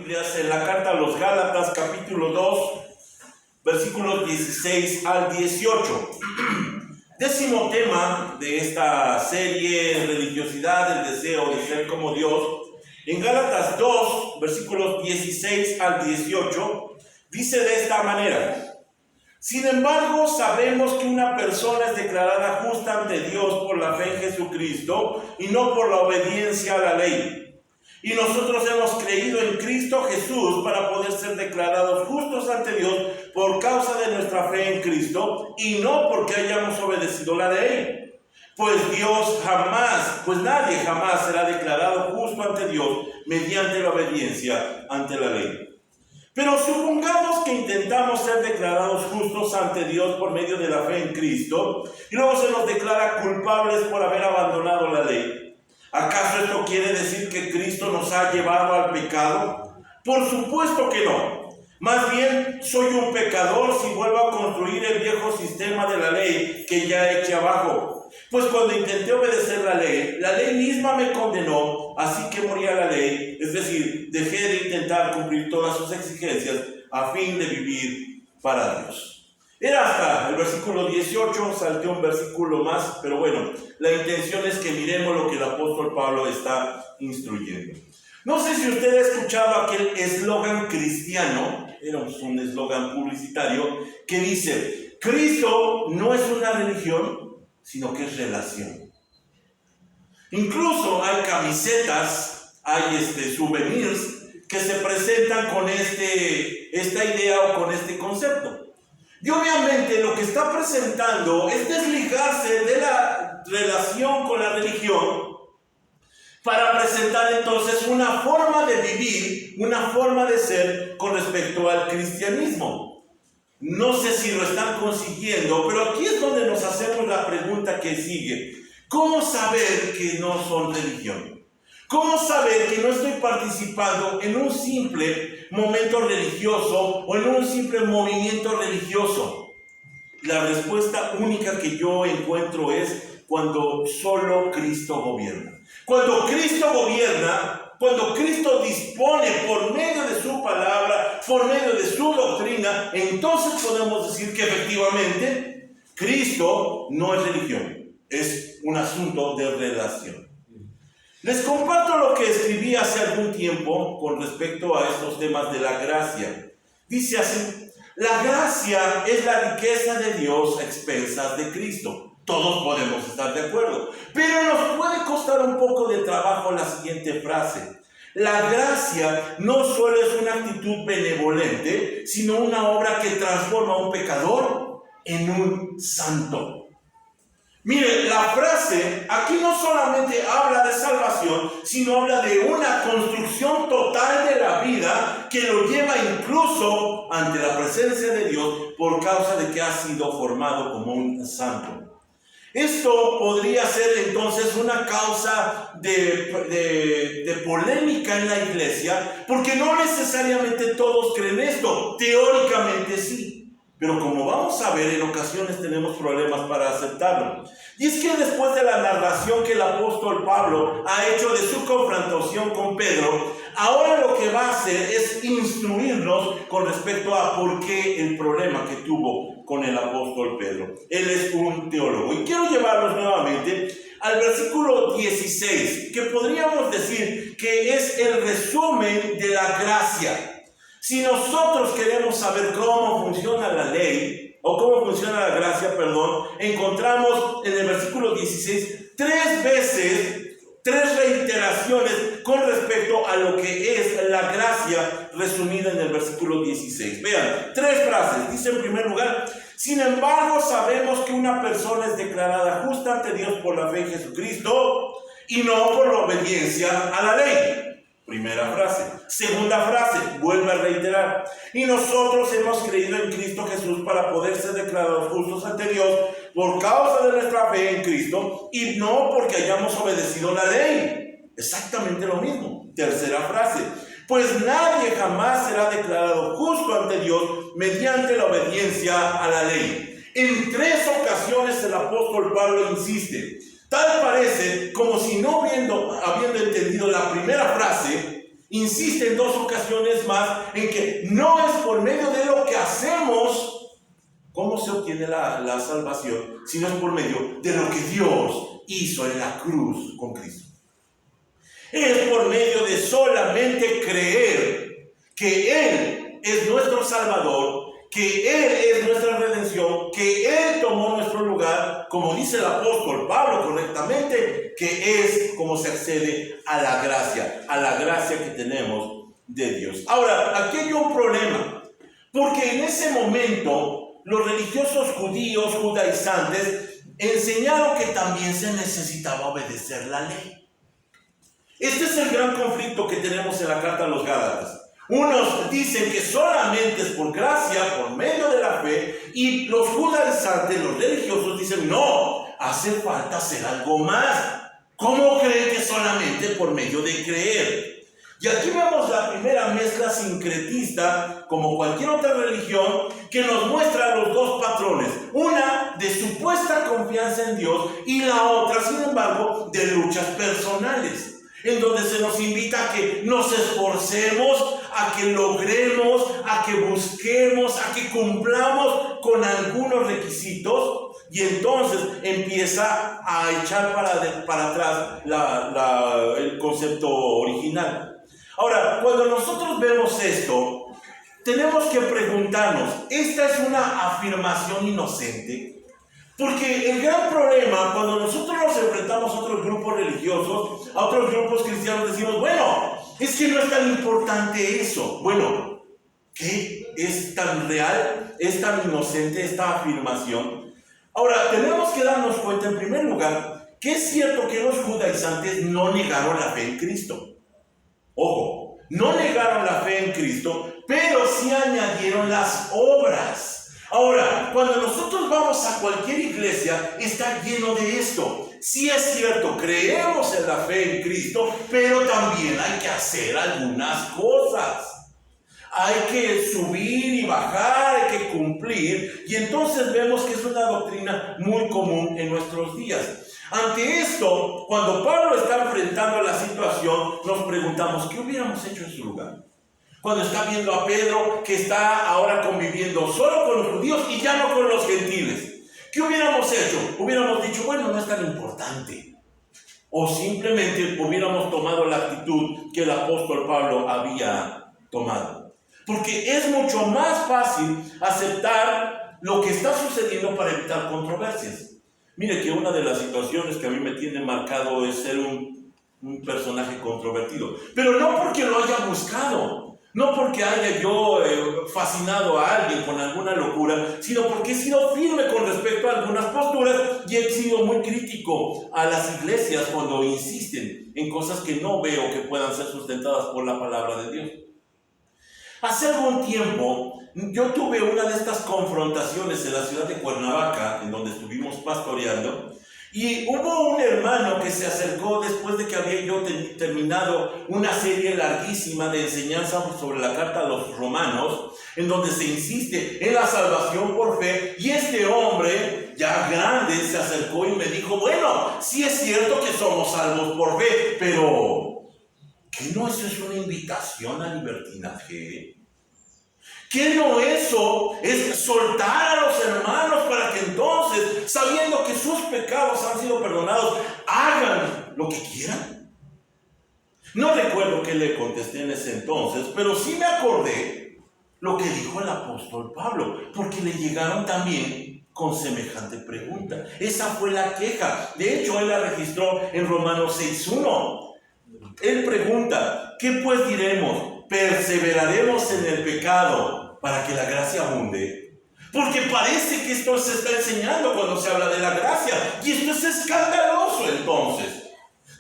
Biblias en la carta a los Gálatas, capítulo 2, versículos 16 al 18. Décimo tema de esta serie, religiosidad, el deseo de ser como Dios. En Gálatas 2, versículos 16 al 18, dice de esta manera: sin embargo, sabemos que una persona es declarada justa ante Dios por la fe en Jesucristo y no por la obediencia a la ley. Y nosotros hemos creído en Cristo Jesús para poder ser declarados justos ante Dios por causa de nuestra fe en Cristo y no porque hayamos obedecido la ley. Pues nadie jamás será declarado justo ante Dios mediante la obediencia ante la ley. Pero supongamos que intentamos ser declarados justos ante Dios por medio de la fe en Cristo y luego se nos declara culpables por haber abandonado la ley. ¿Acaso esto quiere decir que Cristo nos ha llevado al pecado? Por supuesto que no. Más bien, soy un pecador si vuelvo a construir el viejo sistema de la ley que ya eché abajo. Pues cuando intenté obedecer la ley misma me condenó, así que morí a la ley, es decir, dejé de intentar cumplir todas sus exigencias a fin de vivir para Dios. Era hasta el versículo 18, salté un versículo más, pero bueno, la intención es que miremos lo que el apóstol Pablo está instruyendo. No sé si usted ha escuchado aquel eslogan cristiano, era un eslogan publicitario, que dice: Cristo no es una religión, sino que es relación. Incluso hay camisetas, hay souvenirs que se presentan con esta idea o con este concepto. Y obviamente lo que está presentando es desligarse de la relación con la religión para presentar entonces una forma de vivir, una forma de ser con respecto al cristianismo. No sé si lo están consiguiendo, pero aquí es donde nos hacemos la pregunta que sigue: ¿cómo saber que no son religión? ¿Cómo saber que no estoy participando en un simple momento religioso o en un simple movimiento religioso? La respuesta única que yo encuentro es cuando solo Cristo gobierna. Cuando Cristo gobierna, cuando Cristo dispone por medio de su palabra, por medio de su doctrina, entonces podemos decir que efectivamente Cristo no es religión, es un asunto de relación. Les comparto lo que escribí hace algún tiempo con respecto a estos temas de la gracia. Dice así: la gracia es la riqueza de Dios a expensas de Cristo. Todos podemos estar de acuerdo, pero nos puede costar un poco de trabajo la siguiente frase: la gracia no solo es una actitud benevolente, sino una obra que transforma a un pecador en un santo. Mire, la frase aquí no solamente habla de salvación, sino habla de una construcción total de la vida que lo lleva incluso ante la presencia de Dios por causa de que ha sido formado como un santo. Esto podría ser entonces una causa de polémica en la iglesia, porque no necesariamente todos creen esto. Teóricamente sí. Pero como vamos a ver, en ocasiones tenemos problemas para aceptarlo. Y es que después de la narración que el apóstol Pablo ha hecho de su confrontación con Pedro, ahora lo que va a hacer es instruirnos con respecto a por qué el problema que tuvo con el apóstol Pedro. Él es un teólogo. Y quiero llevarlos nuevamente al versículo 16, que podríamos decir que es el resumen de la gracia. Si nosotros queremos saber cómo funciona la ley, o cómo funciona la gracia, encontramos en el versículo 16 tres reiteraciones con respecto a lo que es la gracia resumida en el versículo 16. Vean, tres frases. Dice en primer lugar: sin embargo, sabemos que una persona es declarada justa ante Dios por la fe en Jesucristo y no por la obediencia a la ley. Primera frase. Segunda frase, vuelve a reiterar: y nosotros hemos creído en Cristo Jesús para poder ser declarados justos ante Dios por causa de nuestra fe en Cristo y no porque hayamos obedecido la ley. Exactamente lo mismo. Tercera frase: pues nadie jamás será declarado justo ante Dios mediante la obediencia a la ley. En tres ocasiones el apóstol Pablo insiste. Tal parece como si no habiendo entendido la primera frase, insiste en 2 ocasiones más en que no es por medio de lo que hacemos cómo se obtiene la salvación, sino es por medio de lo que Dios hizo en la cruz con Cristo. Es por medio de solamente creer que Él es nuestro Salvador, que Él es nuestra redención, que Él tomó nuestro lugar, como dice el apóstol Pablo correctamente, que es como se accede a la gracia que tenemos de Dios. Ahora, aquí hay un problema, porque en ese momento los religiosos judíos, judaizantes, enseñaron que también se necesitaba obedecer la ley. Este es el gran conflicto que tenemos en la carta a los Gálatas. Unos dicen que solamente es por gracia, por medio de la fe, y los judaizantes, los religiosos, dicen no, hace falta hacer algo más. ¿Cómo creen que solamente por medio de creer? Y aquí vemos la primera mezcla sincretista, como cualquier otra religión, que nos muestra los 2 patrones. Una de supuesta confianza en Dios y la otra, sin embargo, de luchas personales, en donde se nos invita a que nos esforcemos, a que logremos, a que busquemos, a que cumplamos con algunos requisitos, y entonces empieza a echar para atrás el concepto original. Ahora, cuando nosotros vemos esto, tenemos que preguntarnos, ¿esta es una afirmación inocente? Porque el gran problema, cuando nosotros nos enfrentamos a otros grupos religiosos, a otros grupos cristianos, decimos, bueno, es que no es tan importante eso. Bueno, ¿qué es tan real, es tan inocente esta afirmación? Ahora, tenemos que darnos cuenta, en primer lugar, que es cierto que los judaizantes no negaron la fe en Cristo. Ojo, no negaron la fe en Cristo, pero sí añadieron las obras. Ahora, cuando nosotros vamos a cualquier iglesia, está lleno de esto. Sí es cierto, creemos en la fe en Cristo, pero también hay que hacer algunas cosas. Hay que subir y bajar, hay que cumplir, y entonces vemos que es una doctrina muy común en nuestros días. Ante esto, cuando Pablo está enfrentando la situación, nos preguntamos, ¿qué hubiéramos hecho en su lugar? Cuando está viendo a Pedro que está ahora conviviendo solo con los judíos y ya no con los gentiles, ¿qué hubiéramos hecho? Hubiéramos dicho, bueno, no es tan importante. O simplemente hubiéramos tomado la actitud que el apóstol Pablo había tomado. Porque es mucho más fácil aceptar lo que está sucediendo para evitar controversias. Mire que una de las situaciones que a mí me tiene marcado es ser un personaje controvertido. Pero no porque lo haya buscado. No porque haya yo fascinado a alguien con alguna locura, sino porque he sido firme con respecto a algunas posturas y he sido muy crítico a las iglesias cuando insisten en cosas que no veo que puedan ser sustentadas por la palabra de Dios. Hace algún tiempo yo tuve una de estas confrontaciones en la ciudad de Cuernavaca, en donde estuvimos pastoreando, y hubo un hermano que se acercó después de que había yo terminado una serie larguísima de enseñanza sobre la carta a los romanos, en donde se insiste en la salvación por fe, y este hombre, ya grande, se acercó y me dijo, bueno, sí es cierto que somos salvos por fe, pero ¿qué no eso es una invitación al libertinaje? ¿Qué no eso es soltar a los hermanos para que entonces, sabiendo que sus pecados han sido perdonados, hagan lo que quieran? No recuerdo qué le contesté en ese entonces, pero sí me acordé lo que dijo el apóstol Pablo, porque le llegaron también con semejante pregunta. Esa fue la queja. De hecho, él la registró en Romanos 6:1. Él pregunta, ¿qué pues diremos? ¿Perseveraremos en el pecado para que la gracia abunde? Porque parece que esto se está enseñando cuando se habla de la gracia, y esto es escandaloso. Entonces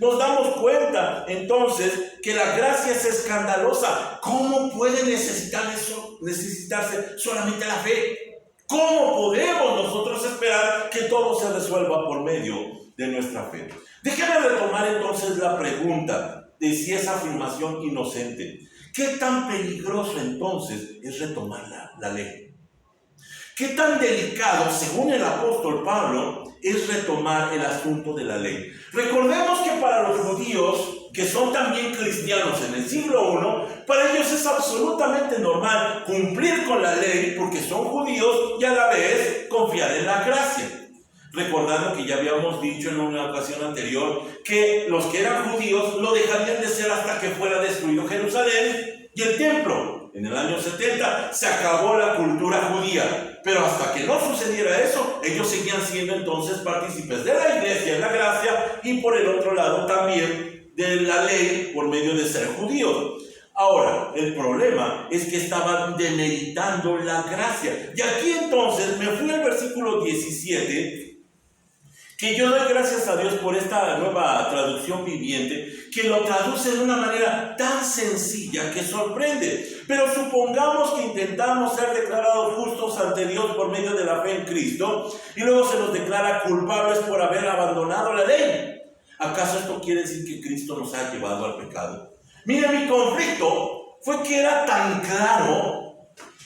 nos damos cuenta entonces que la gracia es escandalosa. ¿Cómo puede necesitarse solamente la fe? ¿Cómo podemos nosotros esperar que todo se resuelva por medio de nuestra fe? Déjame retomar entonces la pregunta de si es afirmación inocente. ¿Qué tan peligroso entonces es retomar la ley? ¿Qué tan delicado, según el apóstol Pablo, es retomar el asunto de la ley? Recordemos que para los judíos, que son también cristianos en el siglo I, para ellos es absolutamente normal cumplir con la ley porque son judíos y a la vez confiar en la gracia. Recordando que ya habíamos dicho en una ocasión anterior que los que eran judíos lo dejarían de ser hasta que fuera destruido Jerusalén y el templo. En el año 70 se acabó la cultura judía, pero hasta que no sucediera eso, ellos seguían siendo entonces partícipes de la iglesia, en la gracia, y por el otro lado también de la ley por medio de ser judíos. Ahora, el problema es que estaban demeritando la gracia. Y aquí entonces me fui al versículo 17, que yo doy gracias a Dios por esta nueva traducción viviente, que lo traduce de una manera tan sencilla que sorprende. Pero supongamos que intentamos ser declarados justos ante Dios por medio de la fe en Cristo, y luego se nos declara culpables por haber abandonado la ley. ¿Acaso esto quiere decir que Cristo nos ha llevado al pecado? Mira, mi conflicto fue que era tan claro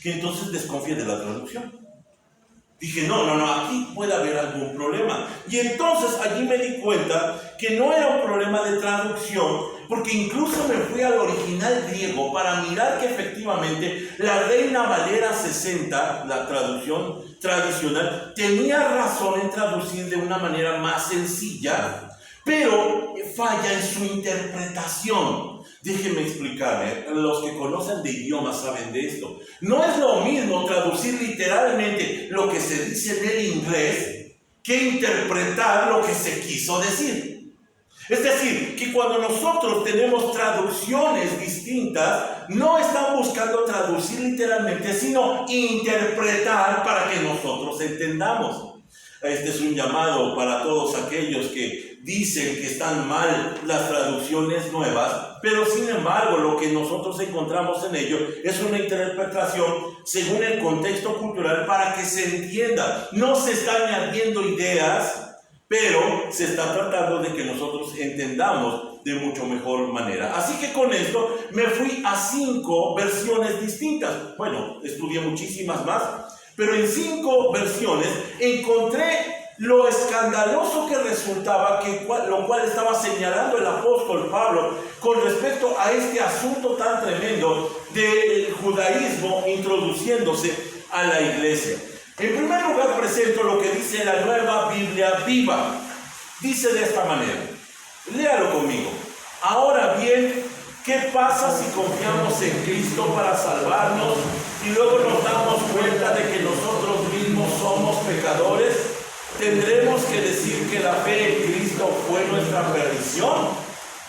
que entonces desconfié de la traducción. Dije, no, aquí puede haber algún problema. Y entonces allí me di cuenta que no era un problema de traducción, porque incluso me fui al original griego para mirar que efectivamente la Reina Valera 60, la traducción tradicional, tenía razón en traducir de una manera más sencilla, pero falla en su interpretación. Déjenme explicarme, los que conocen de idiomas saben de esto. No es lo mismo traducir literalmente lo que se dice en el inglés que interpretar lo que se quiso decir. Es decir, que cuando nosotros tenemos traducciones distintas, no están buscando traducir literalmente, sino interpretar para que nosotros entendamos. Este es un llamado para todos aquellos que dicen que están mal las traducciones nuevas, pero sin embargo lo que nosotros encontramos en ello es una interpretación según el contexto cultural para que se entienda. No se están añadiendo ideas, pero se está tratando de que nosotros entendamos de mucho mejor manera. Así que con esto me fui a 5 versiones distintas. Bueno, estudié muchísimas más, pero en 5 versiones encontré lo escandaloso que resultaba, lo cual estaba señalando el apóstol Pablo con respecto a este asunto tan tremendo del judaísmo introduciéndose a la iglesia. En primer lugar presento lo que dice la Nueva Biblia Viva. Dice de esta manera, léalo conmigo. Ahora bien, ¿qué pasa si confiamos en Cristo para salvarnos y luego nos damos cuenta de que nosotros mismos somos pecadores? ¿Tendremos que decir que la fe en Cristo fue nuestra perdición?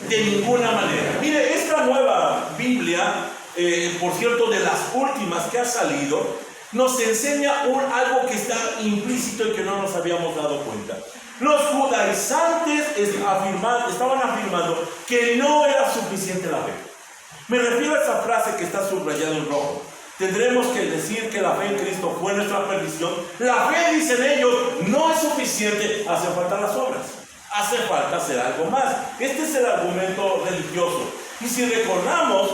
De ninguna manera. Mire, esta nueva Biblia, por cierto, de las últimas que ha salido, nos enseña algo que está implícito y que no nos habíamos dado cuenta. Los judaizantes estaban afirmando que no era suficiente la fe. Me refiero a esa frase que está subrayada en rojo. Tendremos que decir que la fe en Cristo fue nuestra perdición. La fe, dicen ellos, no es suficiente, hace falta las obras. Hace falta hacer algo más. Este es el argumento religioso. Y si recordamos,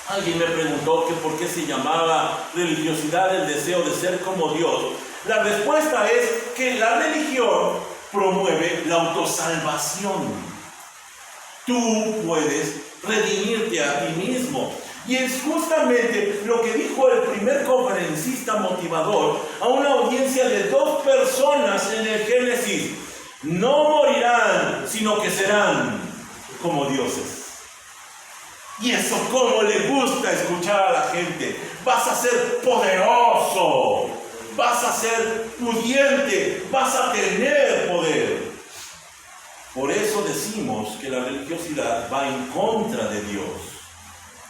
alguien me preguntó que por qué se llamaba religiosidad el deseo de ser como Dios. La respuesta es que la religión promueve la autosalvación. Tú puedes redimirte a ti mismo. Y es justamente lo que dijo el primer conferencista motivador a una audiencia de 2 personas en el Génesis. No morirán, sino que serán como dioses. Y eso como le gusta escuchar a la gente. Vas a ser poderoso, vas a ser pudiente, vas a tener poder. Por eso decimos que la religiosidad va en contra de Dios.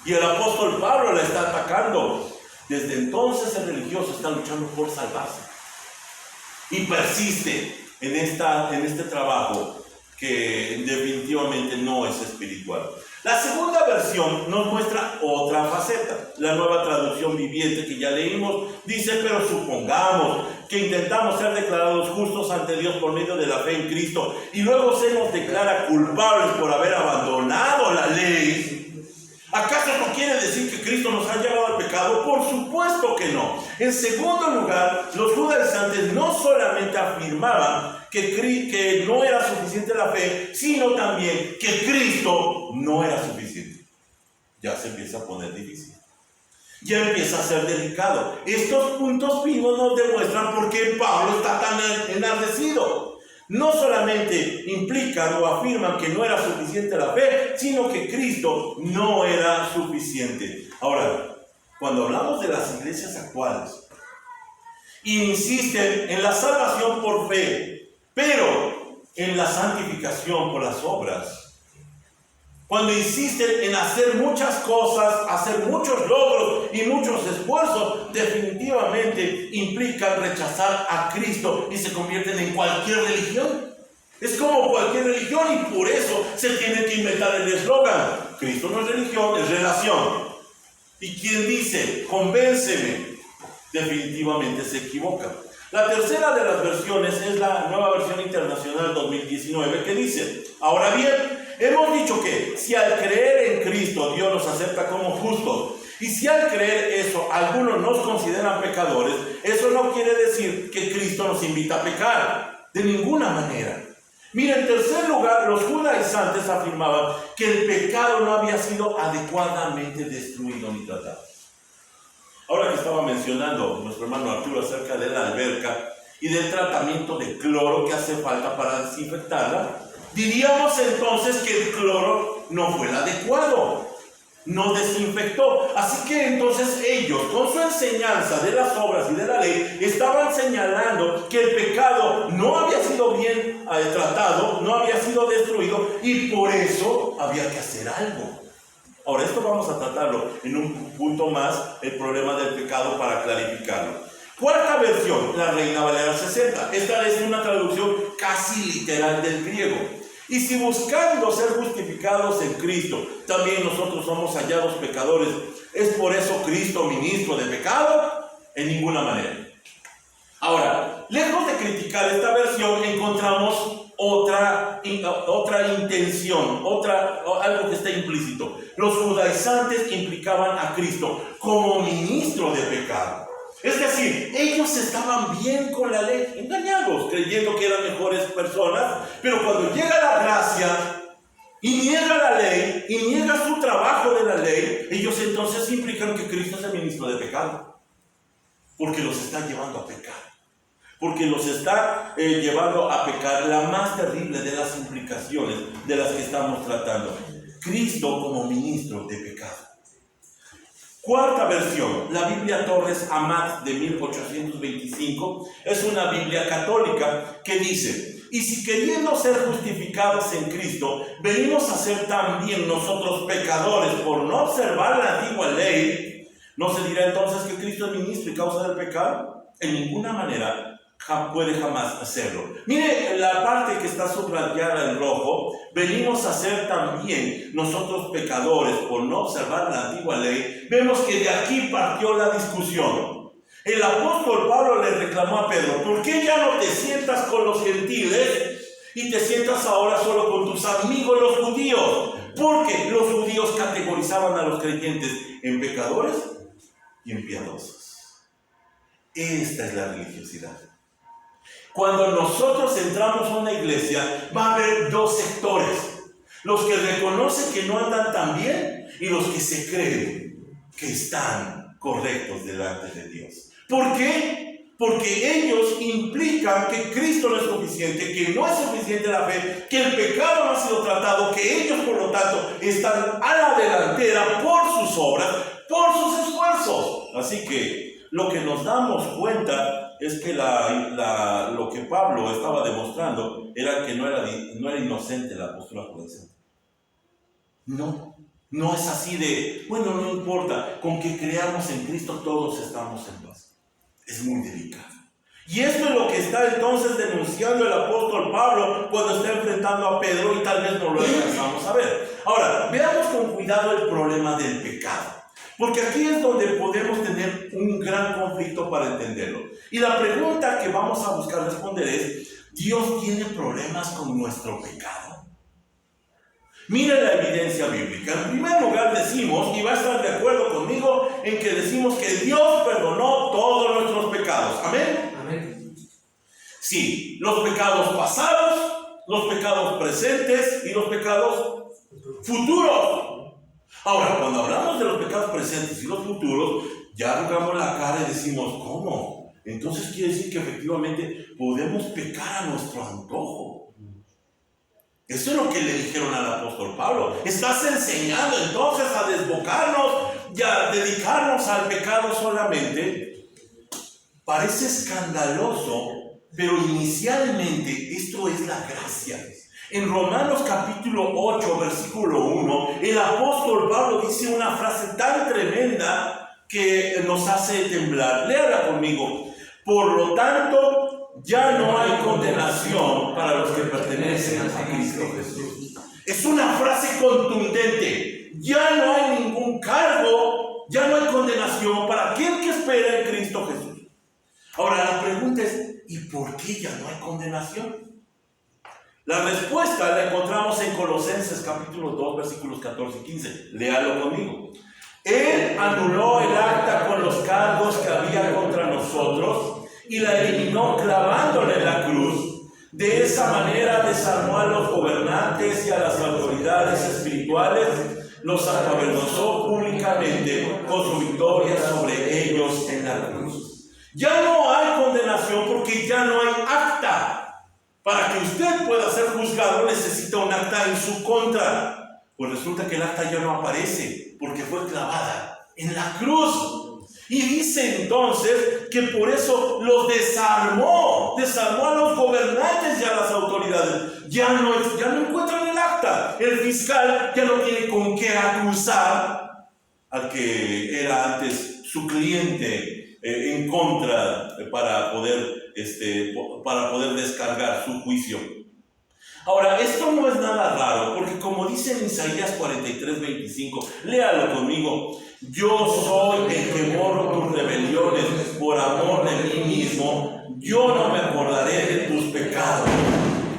Y el apóstol Pablo la está atacando. Desde entonces el religioso está luchando por salvarse. Y persiste en este trabajo que definitivamente no es espiritual. La segunda versión nos muestra otra faceta. La Nueva Traducción Viviente que ya leímos dice, pero supongamos que intentamos ser declarados justos ante Dios por medio de la fe en Cristo y luego se nos declara culpables por haber abandonado la ley. ¿Acaso no quiere decir que Cristo nos ha llevado al pecado? Por supuesto que no. En segundo lugar, los judaizantes no solamente afirmaban que no era suficiente la fe, sino también que Cristo no era suficiente. ya se empieza a poner difícil. Ya empieza a ser delicado. Estos puntos vivos nos demuestran por qué Pablo está tan enardecido. No solamente implican o afirman que no era suficiente la fe, sino que Cristo no era suficiente. Ahora, cuando hablamos de las iglesias actuales, insisten en la salvación por fe, pero en la santificación por las obras. Cuando insisten en hacer muchas cosas, hacer muchos logros y muchos esfuerzos, definitivamente implican rechazar a Cristo y se convierten en cualquier religión. Es como cualquier religión y por eso se tiene que inventar el eslogan: Cristo no es religión, es relación. Y quien dice, convénceme, definitivamente se equivoca. La tercera de las versiones es la Nueva Versión Internacional 2019, que dice: ahora bien, hemos dicho que si al creer en Cristo Dios nos acepta como justos, y si al creer eso algunos nos consideran pecadores, eso no quiere decir que Cristo nos invita a pecar, de ninguna manera. Mira, en tercer lugar, los judaizantes afirmaban que el pecado no había sido adecuadamente destruido ni tratado. Ahora que estaba mencionando nuestro hermano Arturo acerca de la alberca y del tratamiento de cloro que hace falta para desinfectarla, diríamos entonces que el cloro no fue el adecuado, no desinfectó. Así que entonces ellos, con su enseñanza de las obras y de la ley, estaban señalando que el pecado no había sido bien tratado, no había sido destruido, y por eso había que hacer algo. Ahora, esto vamos a tratarlo en un punto más, el problema del pecado, para clarificarlo. Cuarta versión, la Reina Valera 60. Esta es una traducción casi literal del griego. Y si buscando ser justificados en Cristo, también nosotros somos hallados pecadores, ¿es por eso Cristo ministro de pecado? En ninguna manera. Ahora, lejos de criticar esta versión, encontramos otra intención, algo que está implícito. Los judaizantes implicaban a Cristo como ministro de pecado. Es decir, ellos estaban bien con la ley, engañados, creyendo que eran mejores personas, pero cuando llega la gracia y niega la ley, y niega su trabajo de la ley, ellos entonces implican que Cristo es el ministro de pecado, porque los está llevando a pecar. Porque los está llevando a pecar, la más terrible de las implicaciones de las que estamos tratando. Cristo como ministro de pecado. Cuarta versión, la Biblia Torres Amat de 1825, es una Biblia católica que dice: y si queriendo ser justificados en Cristo, venimos a ser también nosotros pecadores por no observar la antigua ley, ¿no se dirá entonces que Cristo es ministro y causa del pecado? En ninguna manera puede jamás hacerlo. Mire la parte que está subrayada en rojo: venimos a ser también nosotros pecadores por no observar la antigua ley. Vemos que de aquí partió la discusión. El apóstol Pablo le reclamó a Pedro: ¿por qué ya no te sientas con los gentiles y te sientas ahora solo con tus amigos los judíos? Porque los judíos categorizaban a los creyentes en pecadores y en piadosos. Esta es la religiosidad. Cuando nosotros entramos a una iglesia, va a haber dos sectores: los que reconocen que no andan tan bien y los que se creen que están correctos delante de Dios. ¿Por qué? Porque ellos implican que Cristo no es suficiente, que no es suficiente la fe, que el pecado no ha sido tratado, que ellos por lo tanto están a la delantera por sus obras, por sus esfuerzos. Así que lo que nos damos cuenta es que lo que Pablo estaba demostrando era que no era inocente la postura judaizante. No es así de, bueno, no importa, con que creamos en Cristo todos estamos en paz. Es muy delicado. Y esto es lo que está entonces denunciando el apóstol Pablo cuando está enfrentando a Pedro, y tal vez no lo alcanzamos a ver. Ahora, veamos con cuidado el problema del pecado, porque aquí es donde podemos tener un gran conflicto para entenderlo. Y la pregunta que vamos a buscar responder es: ¿Dios tiene problemas con nuestro pecado? Mira la evidencia bíblica. En primer lugar decimos, y va a estar de acuerdo conmigo en que decimos que Dios perdonó todos nuestros pecados. ¿Amén? Amén. Sí, los pecados pasados, los pecados presentes y los pecados futuros. Ahora, cuando hablamos de los pecados presentes y los futuros, ya arrugamos la cara y decimos, ¿cómo? Entonces quiere decir que efectivamente podemos pecar a nuestro antojo. Eso es lo que le dijeron al apóstol Pablo. Estás enseñando entonces a desbocarnos y a dedicarnos al pecado solamente. Parece escandaloso, pero inicialmente esto es la gracia. En Romanos capítulo 8, versículo 1, el apóstol Pablo dice una frase tan tremenda que nos hace temblar. Léala conmigo. Por lo tanto, ya no hay condenación para los que pertenecen a Cristo Jesús. Es una frase contundente. Ya no hay ningún cargo, ya no hay condenación para aquel que espera en Cristo Jesús. Ahora la pregunta es, ¿y por qué ya no hay condenación? La respuesta la encontramos en Colosenses capítulo 2, versículos 14 y 15. Léalo conmigo. Él anuló el acta con los cargos que había contra nosotros y la eliminó clavándola en la cruz. De esa manera desarmó a los gobernantes y a las autoridades espirituales, los avergonzó públicamente con su victoria sobre ellos en la cruz. Ya no hay condenación porque ya no hay acta. Para que usted pueda ser juzgado necesita un acta en su contra. Pues resulta que el acta ya no aparece porque fue clavada en la cruz. Y dice entonces que por eso los desarmó a los gobernantes y a las autoridades. Ya no encuentran el acta. El fiscal ya no tiene con qué acusar al que era antes su cliente en contra para poder descargar su juicio. Ahora, esto no es nada raro, porque como dice en Isaías 43, 25, léalo conmigo. Yo soy el que borro tus rebeliones por amor de mí mismo. Yo no me acordaré de tus pecados.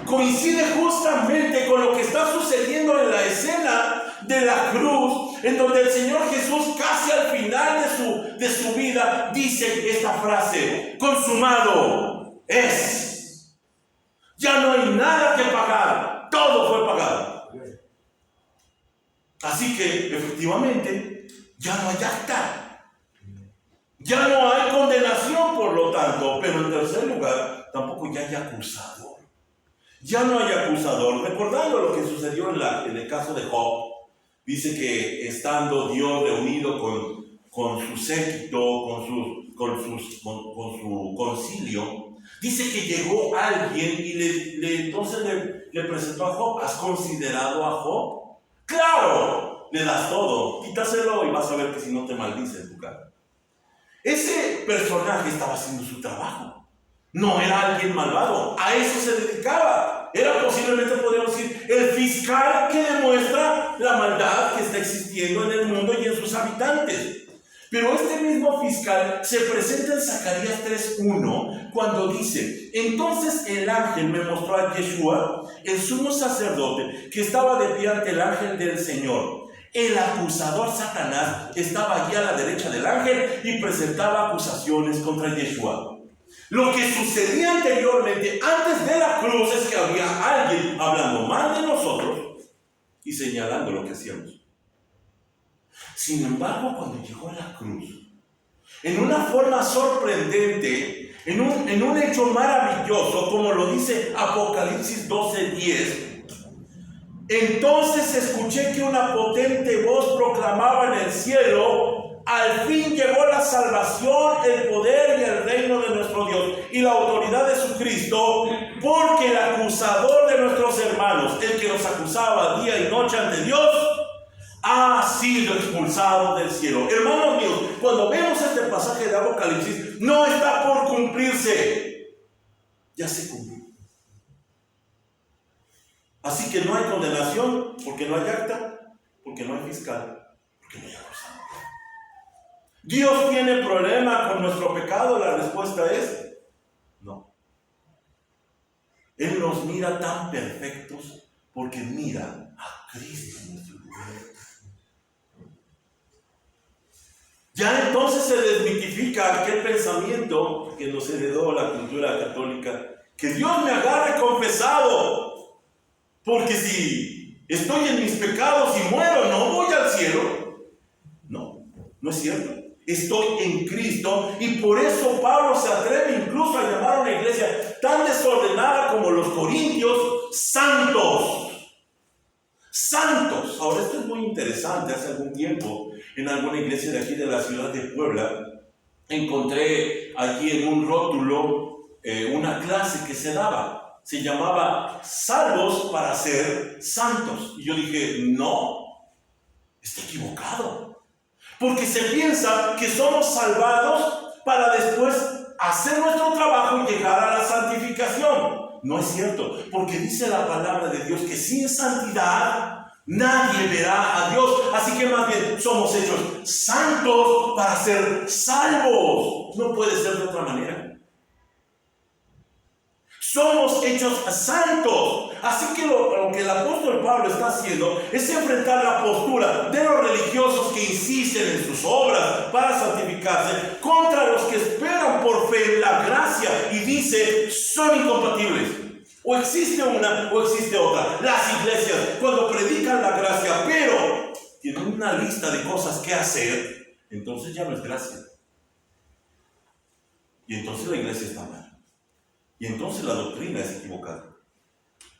Coincide justamente con lo que está sucediendo en la escena de la cruz, en donde el Señor Jesús casi al final de su vida dice esta frase: consumado es. Ya no hay nada que pagar, todo fue pagado. Así que efectivamente ya no hay acta, ya no hay condenación, por lo tanto. Pero en tercer lugar, tampoco ya hay acusador. Ya no hay acusador. Recordando lo que sucedió en el caso de Job, dice que estando Dios reunido con su séquito, con su concilio, dice que llegó alguien y entonces le presentó a Job. ¿Has considerado a Job? ¡Claro! Le das todo, quítaselo y vas a ver que si no te maldice en tu cara. Ese personaje estaba haciendo su trabajo. No era alguien malvado, a eso se dedicaba. Era posiblemente, podríamos decir, el fiscal que demuestra la maldad que está existiendo en el mundo y en sus habitantes. Pero este mismo fiscal se presenta en Zacarías 3:1 cuando dice: entonces el ángel me mostró a Yeshua, el sumo sacerdote, que estaba de pie ante el ángel del Señor. El acusador Satanás estaba allí a la derecha del ángel y presentaba acusaciones contra Yeshua. Lo que sucedía anteriormente, antes de la cruz, es que había alguien hablando mal de nosotros y señalando lo que hacíamos. Sin embargo, cuando llegó a la cruz, en una forma sorprendente, en un hecho maravilloso, como lo dice Apocalipsis 12:10, entonces escuché que una potente voz proclamaba en el cielo: al fin llegó la salvación, el poder y el reino de nuestro Dios y la autoridad de su Cristo, porque el acusador de nuestros hermanos, el que nos acusaba día y noche ante Dios, ha sido expulsado del cielo. Hermanos míos, cuando vemos este pasaje de Apocalipsis, no está por cumplirse, ya se cumplió. Así que no hay condenación porque no hay acta, porque no hay fiscal, porque no hay acusador. ¿Dios tiene problema con nuestro pecado? La respuesta es no. Él nos mira tan perfectos porque mira a Cristo en nuestro lugar. Ya entonces se desmitifica aquel pensamiento que nos heredó la cultura católica: que Dios me agarre confesado, porque si estoy en mis pecados y muero, no voy al cielo. No, no es cierto. Estoy en Cristo y por eso Pablo se atreve incluso a llamar a una iglesia tan desordenada como los corintios, santos. Santos. Ahora, esto es muy interesante. Hace algún tiempo, en alguna iglesia de aquí de la ciudad de Puebla, encontré allí en un rótulo una clase que se daba. Se llamaba Salvos para ser santos. Y yo dije, no, está equivocado. Porque se piensa que somos salvados para después hacer nuestro trabajo y llegar a la santificación. No es cierto, porque dice la palabra de Dios que sin santidad nadie verá a Dios. Así que más bien somos hechos santos para ser salvos. No puede ser de otra manera. Somos hechos santos. Así que lo que el apóstol Pablo está haciendo es enfrentar la postura de los religiosos que insisten en sus obras para santificarse contra los que esperan por fe en la gracia y dice, son incompatibles. O existe una o existe otra. Las iglesias, cuando predican la gracia, pero tienen una lista de cosas que hacer, entonces ya no es gracia. Y entonces la iglesia está mal. Y entonces la doctrina es equivocada.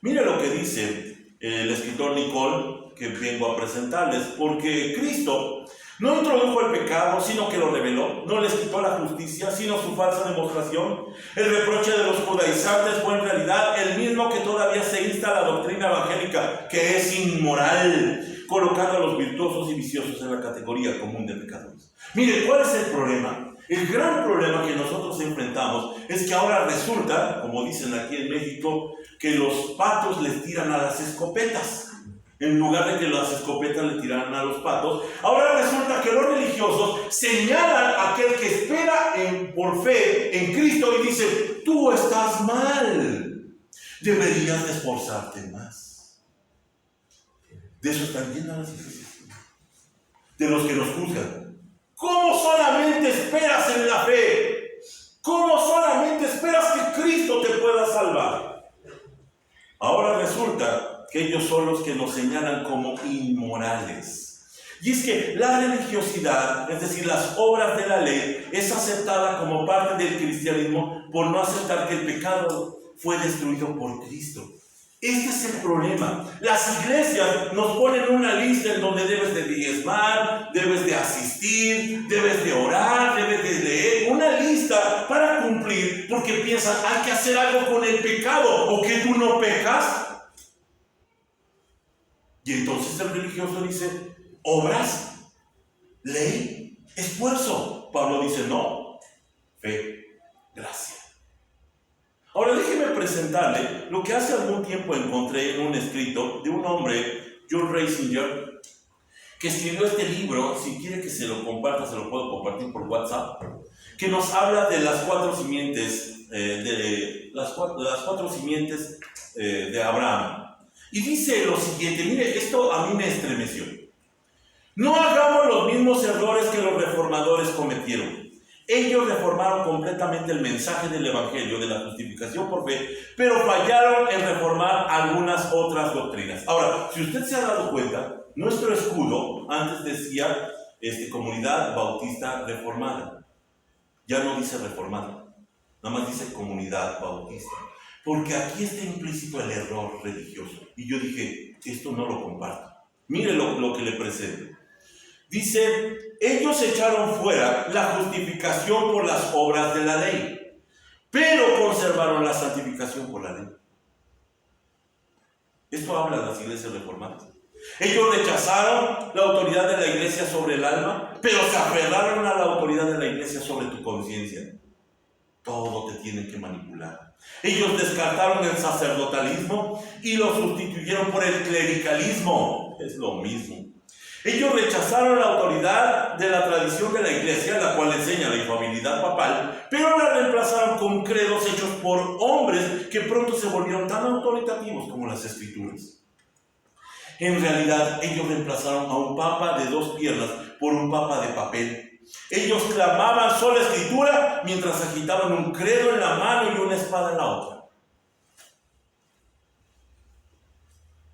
Mire lo que dice el escritor Nicole, que vengo a presentarles, porque Cristo no introdujo el pecado, sino que lo reveló, no les quitó la justicia, sino su falsa demostración. El reproche de los judaizantes fue en realidad el mismo que todavía se insta a la doctrina evangélica, que es inmoral, colocando a los virtuosos y viciosos en la categoría común de pecadores. Mire, ¿cuál es el problema? El gran problema que nosotros enfrentamos es que ahora resulta, como dicen aquí en México, que los patos les tiran a las escopetas. En lugar de que las escopetas le tiraran a los patos, ahora resulta que los religiosos señalan a aquel que espera por fe en Cristo y dicen, tú estás mal, deberías de esforzarte más. De eso están llenas las iglesias, de los que nos juzgan. ¿Cómo solamente esperas en la fe? ¿Cómo solamente esperas que Cristo te pueda salvar? Ahora resulta que ellos son los que nos señalan como inmorales. Y es que la religiosidad, es decir, las obras de la ley, es aceptada como parte del cristianismo por no aceptar que el pecado fue destruido por Cristo. Este es el problema. Las iglesias nos ponen una lista en donde debes de diezmar, debes de asistir, debes de orar, debes de leer. Una lista para cumplir porque piensan, hay que hacer algo con el pecado o que tú no pecas. Y entonces el religioso dice, obras, ley, esfuerzo. Pablo dice, no, fe, gracia. Ahora déjeme presentarle lo que hace algún tiempo encontré en un escrito de un hombre, John Reisinger, que escribió este libro. Si quiere que se lo comparta, se lo puedo compartir por WhatsApp, que nos habla de las cuatro simientes, de Abraham. Y dice lo siguiente, mire, esto a mí me estremeció. No hagamos los mismos errores que los reformadores cometieron. Ellos reformaron completamente el mensaje del Evangelio de la justificación por fe, pero fallaron en reformar algunas otras doctrinas. Ahora, si usted se ha dado cuenta, nuestro escudo antes decía Comunidad Bautista Reformada. Ya no dice reformada, nada más dice Comunidad Bautista. Porque aquí está implícito el error religioso. Y yo dije, esto no lo comparto. Mire lo que le presento. Dice, ellos echaron fuera la justificación por las obras de la ley, pero conservaron la santificación por la ley. Esto habla de las iglesias reformadas. Ellos rechazaron la autoridad de la iglesia sobre el alma, pero se aferraron a la autoridad de la iglesia sobre tu conciencia. Todo te tienen que manipular. Ellos descartaron el sacerdotalismo y lo sustituyeron por el clericalismo. Es lo mismo. Ellos rechazaron la autoridad de la tradición de la iglesia, la cual enseña la infalibilidad papal, pero la reemplazaron con credos hechos por hombres que pronto se volvieron tan autoritativos como las escrituras. En realidad, ellos reemplazaron a un papa de 2 piernas por un papa de papel. Ellos clamaban sola escritura mientras agitaban un credo en la mano y una espada en la otra.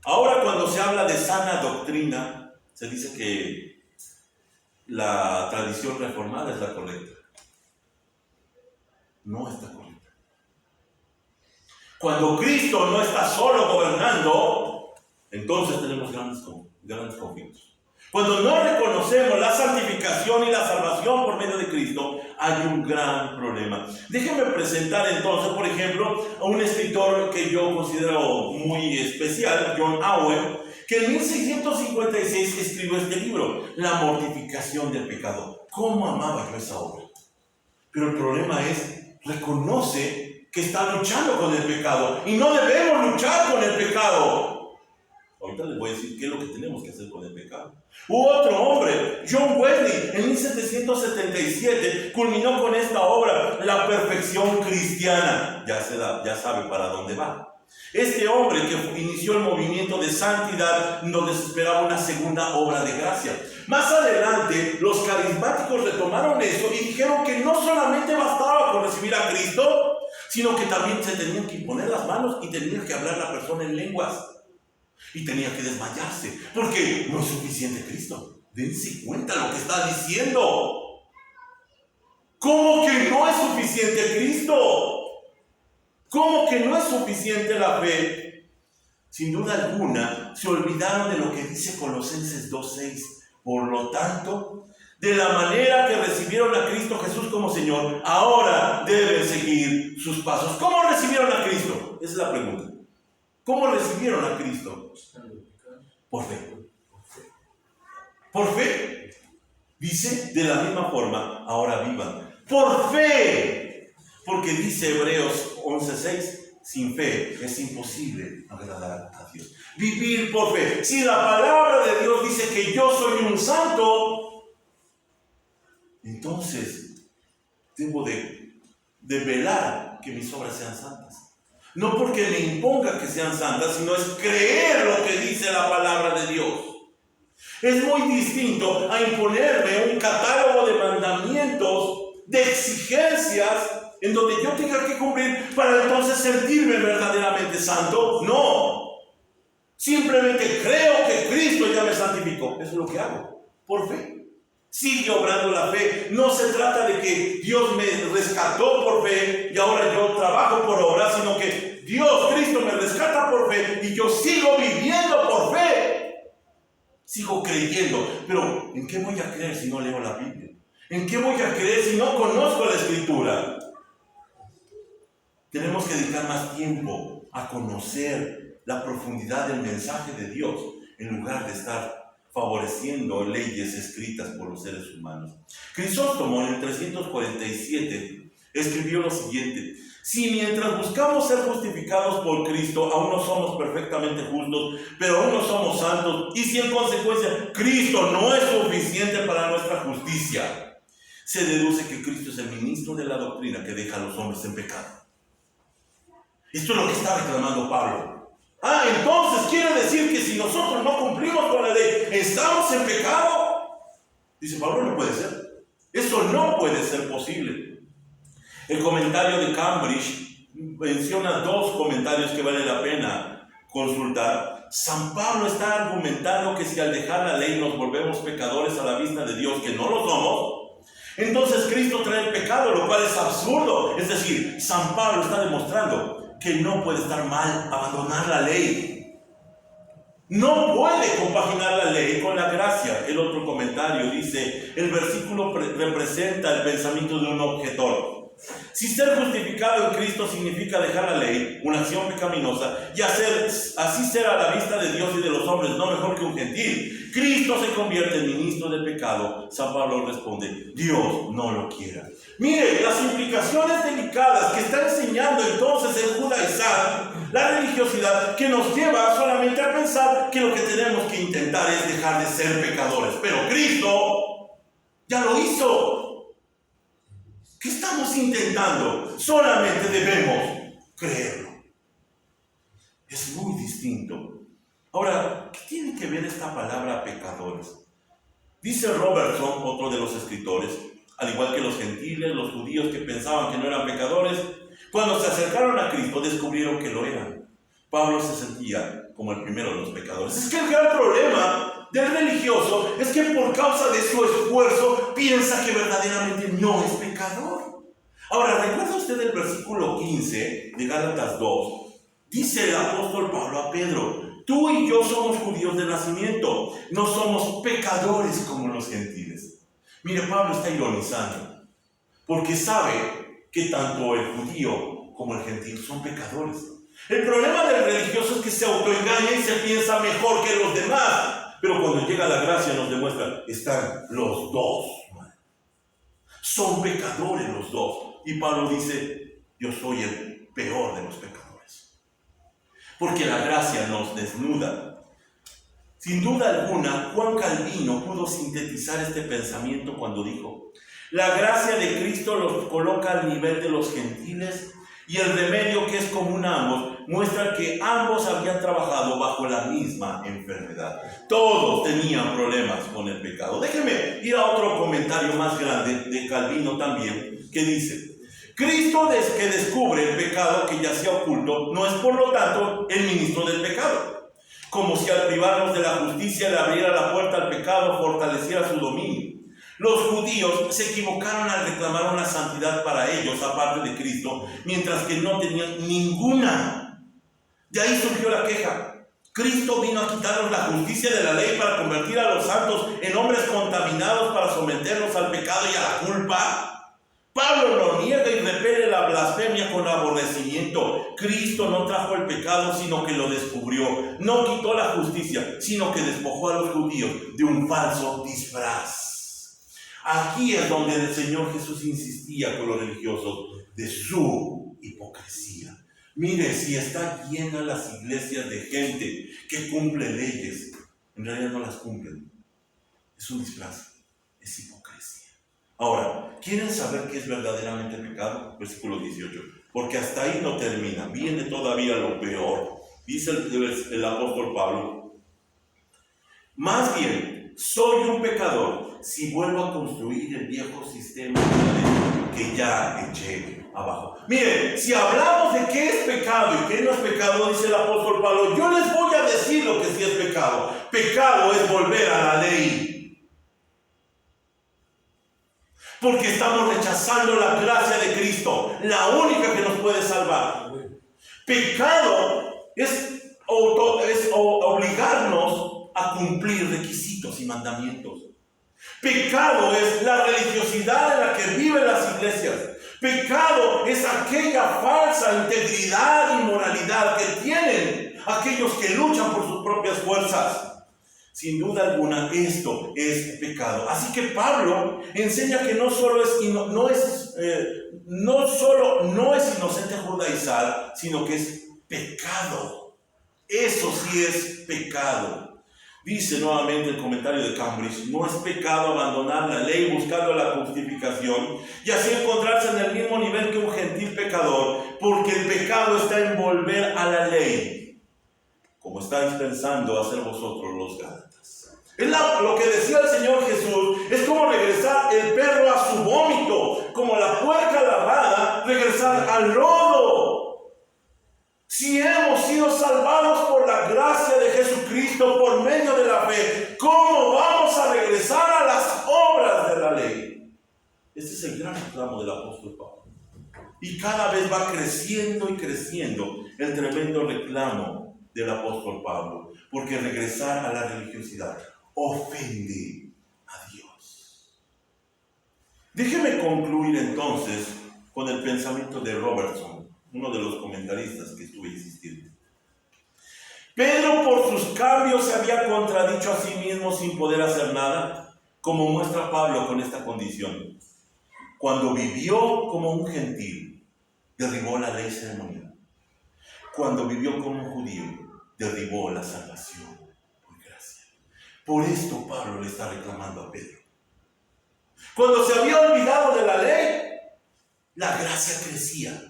Ahora, cuando se habla de sana doctrina, se dice que la tradición reformada es la correcta. No está correcta. Cuando Cristo no está solo gobernando, entonces tenemos grandes conflictos. Cuando no reconocemos la santificación y la salvación por medio de Cristo, hay un gran problema. Déjenme presentar entonces, por ejemplo, a un escritor que yo considero muy especial, John Owen, que en 1656 escribió este libro, La mortificación del pecado. ¿Cómo amaba yo esa obra? Pero el problema es, reconoce que está luchando con el pecado y no debemos luchar con el pecado. Ahorita les voy a decir qué es lo que tenemos que hacer con el pecado. Otro hombre, John Wesley, en 1777, culminó con esta obra, La perfección cristiana. Ya sabe para dónde va. Este hombre que inició el movimiento de santidad, donde se esperaba una segunda obra de gracia. Más adelante, los carismáticos retomaron eso y dijeron que no solamente bastaba con recibir a Cristo, sino que también se tenían que imponer las manos y tenía que hablar la persona en lenguas. Y tenía que desmayarse, porque no es suficiente Cristo. Dense cuenta lo que está diciendo. ¿Cómo que no es suficiente Cristo? ¿Cómo que no es suficiente la fe? Sin duda alguna, se olvidaron de lo que dice Colosenses 2:6. Por lo tanto, de la manera que recibieron a Cristo Jesús como Señor, ahora deben seguir sus pasos. ¿Cómo recibieron a Cristo? Esa es la pregunta. ¿Cómo recibieron a Cristo? Por fe. Por fe. Dice, de la misma forma, ahora vivan. Por fe. Porque dice Hebreos 11:6, sin fe es imposible agradar a Dios. Vivir por fe. Si la palabra de Dios dice que yo soy un santo, entonces debo de velar que mis obras sean santas. No porque me imponga que sean santas, sino es creer lo que dice la palabra de Dios. Es muy distinto a imponerme un catálogo de mandamientos, de exigencias, en donde yo tenga que cumplir para entonces sentirme verdaderamente santo. No. Simplemente creo que Cristo ya me santificó. Eso es lo que hago, por fe. Sigue obrando la fe. No se trata de que Dios me rescató por fe y ahora yo trabajo por obra, sino que Dios, Cristo, me rescata por fe y yo sigo viviendo por fe. Sigo creyendo. Pero ¿en qué voy a creer si no leo la Biblia? ¿En qué voy a creer si no conozco la Escritura? Tenemos que dedicar más tiempo a conocer la profundidad del mensaje de Dios en lugar de estar favoreciendo leyes escritas por los seres humanos. Crisóstomo en el 347 escribió lo siguiente: si mientras buscamos ser justificados por Cristo aún no somos perfectamente justos, pero aún no somos santos, y si en consecuencia Cristo no es suficiente para nuestra justicia, se deduce que Cristo es el ministro de la doctrina que deja a los hombres en pecado. Esto es lo que está reclamando Pablo. Entonces quiere decir que si nosotros no cumplimos con la ley, ¿estamos en pecado? Dice Pablo, no puede ser. Eso no puede ser posible. El comentario de Cambridge menciona dos comentarios que vale la pena consultar. San Pablo está argumentando que si al dejar la ley nos volvemos pecadores a la vista de Dios, que no lo somos, entonces Cristo trae el pecado, lo cual es absurdo. Es decir, San Pablo está demostrando que no puede estar mal abandonar la ley. No puede compaginar la ley con la gracia. El otro comentario dice, el versículo representa el pensamiento de un objetor. Si ser justificado en Cristo significa dejar la ley, una acción pecaminosa, y así ser a la vista de Dios y de los hombres no mejor que un gentil, Cristo se convierte en ministro del pecado. San Pablo responde, Dios no lo quiera. Mire, las implicaciones delicadas que está enseñando entonces el judaizar, la religiosidad, que nos lleva solamente a pensar que lo que tenemos que intentar es dejar de ser pecadores. Pero Cristo ya lo hizo. ¿Qué estamos intentando? Solamente debemos creerlo. Es muy distinto. Ahora, ¿qué tiene que ver esta palabra pecadores? Dice Robertson, otro de los escritores, al igual que los gentiles, los judíos que pensaban que no eran pecadores, cuando se acercaron a Cristo descubrieron que lo eran. Pablo se sentía como el primero de los pecadores. Es que el gran problema del religioso es que por causa de su esfuerzo piensa que verdaderamente no es pecador. Ahora, ¿recuerda usted el versículo 15 de Gálatas 2? Dice el apóstol Pablo a Pedro: tú y yo somos judíos de nacimiento, no somos pecadores como los gentiles. Mire, Pablo está ironizando, porque sabe que tanto el judío como el gentil son pecadores. El problema del religioso es que se autoengaña y se piensa mejor que los demás. Pero cuando llega la gracia nos demuestra, están los dos mal. Son pecadores los dos. Y Pablo dice: yo soy el peor de los pecadores. Porque la gracia nos desnuda. Sin duda alguna, Juan Calvino pudo sintetizar este pensamiento cuando dijo: la gracia de Cristo los coloca al nivel de los gentiles, y el remedio que es común a ambos muestra que ambos habían trabajado bajo la misma enfermedad. Todos tenían problemas con el pecado. Déjeme ir a otro comentario más grande de Calvino también, que dice: Cristo que descubre el pecado que yacía oculto no es por lo tanto el ministro del pecado, como si al privarnos de la justicia le abriera la puerta al pecado fortaleciera su dominio. Los judíos se equivocaron al reclamar una santidad para ellos aparte de Cristo, mientras que no tenían ninguna. De ahí surgió la queja. Cristo vino a quitarnos la justicia de la ley para convertir a los santos en hombres contaminados, para someternos al pecado y a la culpa. Pablo lo niega y repele la blasfemia con aborrecimiento. Cristo no trajo el pecado, sino que lo descubrió. No quitó la justicia, sino que despojó a los judíos de un falso disfraz. Aquí es donde el Señor Jesús insistía con los religiosos de su hipocresía. Mire, si está llena las iglesias de gente que cumple leyes, en realidad no las cumplen. Es un disfraz, es hipocresía. Ahora, ¿quieren saber qué es verdaderamente pecado? Versículo 18. Porque hasta ahí no termina, viene todavía lo peor. Dice el apóstol Pablo: más bien, soy un pecador si vuelvo a construir el viejo sistema que ya eché abajo. Miren, si hablamos de qué es pecado y qué no es pecado, dice el apóstol Pablo, yo les voy a decir lo que sí es pecado. Pecado es volver a la ley. Porque estamos rechazando la gracia de Cristo, la única que nos puede salvar. Pecado es obligarnos a cumplir requisitos y mandamientos. Pecado es la religiosidad en la que viven las iglesias. Pecado es aquella falsa integridad y moralidad que tienen aquellos que luchan por sus propias fuerzas. Sin duda alguna, esto es pecado. Así que Pablo enseña que no solo no es inocente judaizar, sino que es pecado. Eso sí es pecado. Dice nuevamente el comentario de Cambridge: no es pecado abandonar la ley buscando la justificación y así encontrarse en el mismo nivel que un gentil pecador, porque el pecado está en volver a la ley, como estáis pensando hacer vosotros los gálatas. Lo que decía el Señor Jesús es como regresar el perro a su vómito, como la puerca lavada regresar al lodo. Si hemos sido salvados por la gracia de Jesucristo por medio de la fe, ¿cómo vamos a regresar a las obras de la ley? Este es el gran reclamo del apóstol Pablo. Y cada vez va creciendo y creciendo el tremendo reclamo del apóstol Pablo, porque regresar a la religiosidad ofende a Dios. Déjeme concluir entonces con el pensamiento de Robertson, uno de los comentaristas que estuve insistiendo. Pedro por sus cambios se había contradicho a sí mismo sin poder hacer nada, como muestra Pablo con esta condición. Cuando vivió como un gentil, derribó la ley ceremonial. Cuando vivió como un judío, derribó la salvación por gracia. Por esto Pablo le está reclamando a Pedro. Cuando se había olvidado de la ley, la gracia crecía.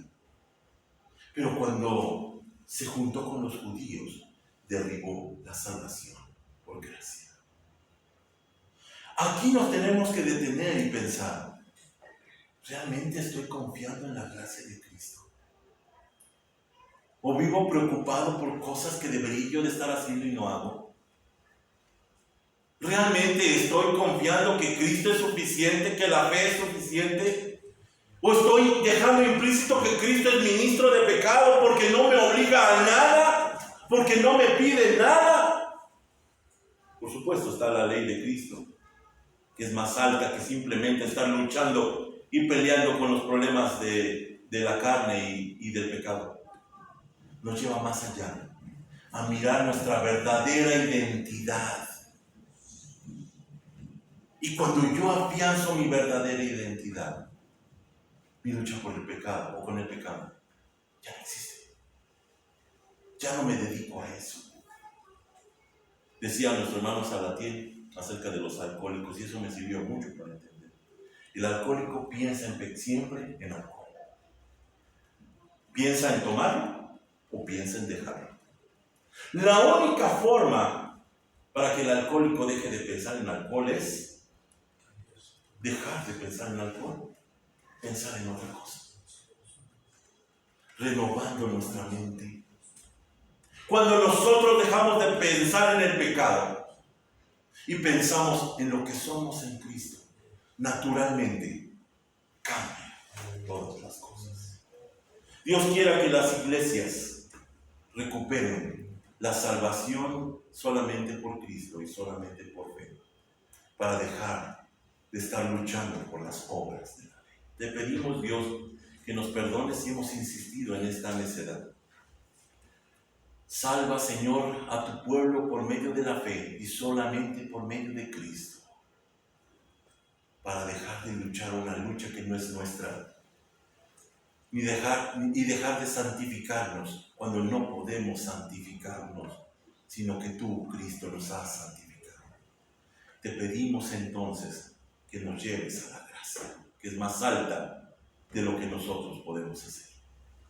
Pero cuando se juntó con los judíos, derribó la salvación por gracia. Aquí nos tenemos que detener y pensar: ¿realmente estoy confiando en la gracia de Cristo? ¿O vivo preocupado por cosas que debería yo de estar haciendo y no hago? ¿Realmente estoy confiando que Cristo es suficiente, que la fe es suficiente? ¿O estoy dejando implícito que Cristo es ministro de pecado porque no me obliga a nada? ¿Porque no me pide nada? Por supuesto está la ley de Cristo, que es más alta que simplemente estar luchando y peleando con los problemas de la carne y del pecado. Nos lleva más allá, a mirar nuestra verdadera identidad. Y cuando yo afianzo mi verdadera identidad, mi lucha por el pecado o con el pecado ya no existe. Ya no me dedico a eso. Decía nuestro hermano Salatiel acerca de los alcohólicos, y eso me sirvió mucho para entender. El alcohólico piensa siempre en alcohol. ¿Piensa en tomarlo o piensa en dejarlo? La única forma para que el alcohólico deje de pensar en alcohol es dejar de pensar en alcohol, pensar en otra cosa, renovando nuestra mente. Cuando nosotros dejamos de pensar en el pecado y pensamos en lo que somos en Cristo, naturalmente cambian todas las cosas. Dios quiera que las iglesias recuperen la salvación solamente por Cristo y solamente por fe, para dejar de estar luchando por las obras de la ley. Te pedimos, Dios, que nos perdone si hemos insistido en esta necedad. Salva, Señor, a tu pueblo por medio de la fe y solamente por medio de Cristo, para dejar de luchar una lucha que no es nuestra, y dejar de santificarnos cuando no podemos santificarnos, sino que tú, Cristo, nos has santificado. Te pedimos entonces que nos lleves a la gracia, que es más alta de lo que nosotros podemos hacer.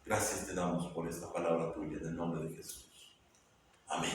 Gracias te damos por esta palabra tuya, en el nombre de Jesús. Amén.